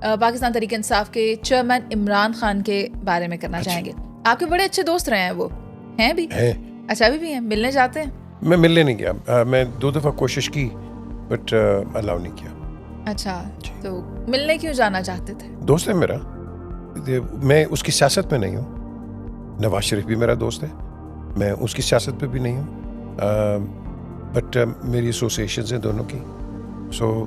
پاکستان تحریک انصاف کے چیئرمین عمران خان کے بارے میں کرنا چاہیں گے. آپ کے بڑے اچھے دوست رہے ہیں, وہ ہیں بھی؟ اچھا ابھی بھی ہیں, ملنے جاتے ہیں؟ میں ملنے نہیں گیا, میں 2 دفعہ کوشش کی بٹ الاؤ نہیں کیا. اچھا, تو ملنے کیوں جانا چاہتے تھے؟ دوست ہے میرا, میں اس کی سیاست میں نہیں ہوں. نواز شریف بھی میرا دوست ہے, میں اس کی سیاست پہ بھی نہیں ہوں, بٹ میری ایسوسیشنز ہیں دونوں کی, سو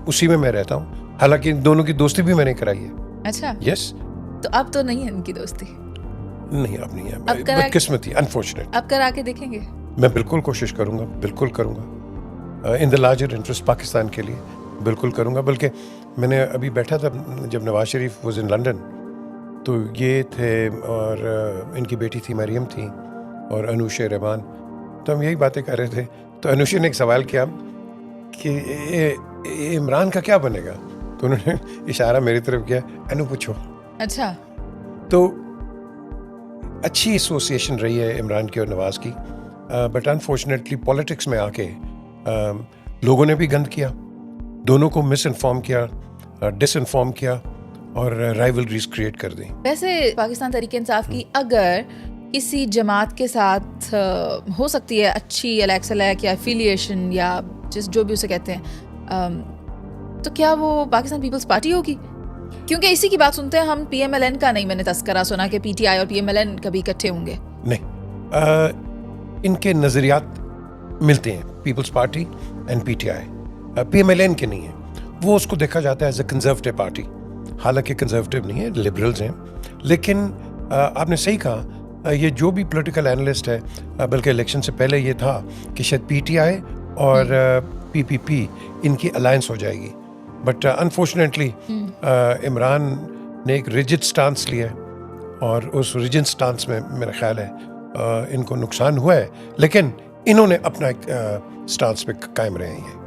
اسی میں میں رہتا ہوں. حالانکہ دونوں کی دوستی بھی میں نے کرائی ہے. اچھا, یس. تو اب تو نہیں ہے ان کی دوستی؟ نہیں, اب نہیں ہے, بدقسمتی, انفارچونیٹ. اب کرا کے دیکھیں گے؟ میں بالکل کوشش کروں گا, بالکل کروں گا, ان دا لارجر انٹرسٹ پاکستان کے لیے بالکل کروں گا. بلکہ میں نے ابھی بیٹھا تھا جب Nawaz Sharif was in London, تو یہ تھے اور ان کی بیٹی تھی مریم تھی اور انوشا رحمان, تو ہم یہی باتیں کر رہے تھے. تو انوشا نے ایک سوال کیا کہ عمران کا کیا بنے گا, تو انہوں نے اشارہ میری طرف کیا, انو پوچھو. اچھا, تو اچھی ایسوسیشن رہی ہے عمران کی اور نواز کی, بٹ انفارچونیٹلی پولیٹکس میں آ کے لوگوں نے بھی گند کیا, دونوں کو مس انفارم کیا, ڈس انفارم کیا اور رائیولریز کریٹ کر دیں. ویسے پاکستان تحریک انصاف کی اگر کسی جماعت کے ساتھ ہو سکتی ہے اچھی الیکس الیک یا افیلیشن یا جو بھی اسے کہتے ہیں, تو کیا وہ پاکستان پیپلز پارٹی ہوگی؟ کیونکہ اسی کی بات سنتے ہیں ہم, پی ایم ایل این کا نہیں میں نے تذکرہ سنا کہ پی ٹی آئی اور پی ایم ایل این کبھی اکٹھے ہوں گے. نہیں, ان کے نظریات ملتے ہیں, peoples party and P T I. P M L N کے نہیں ہیں, وہ اس کو دیکھا جاتا ہے ایز اے کنزرویٹو پارٹی. حالانکہ کنزرویٹو نہیں ہے, لبرلز ہیں. لیکن آپ نے صحیح کہا, یہ جو بھی پولیٹیکل اینالسٹ ہے, بلکہ الیکشن سے پہلے یہ تھا کہ شاید پی ٹی آئی اور پی پی پی ان کی الائنس ہو جائے گی, بٹ انفارچونیٹلی عمران نے ایک ریجڈ سٹانس لیا ہے, اور اس ریجڈ سٹانس میں میرا خیال ہے ان کو نقصان ہوا ہے, لیکن انہوں نے اپنا ایک سٹانس پہ قائم رہے ہیں.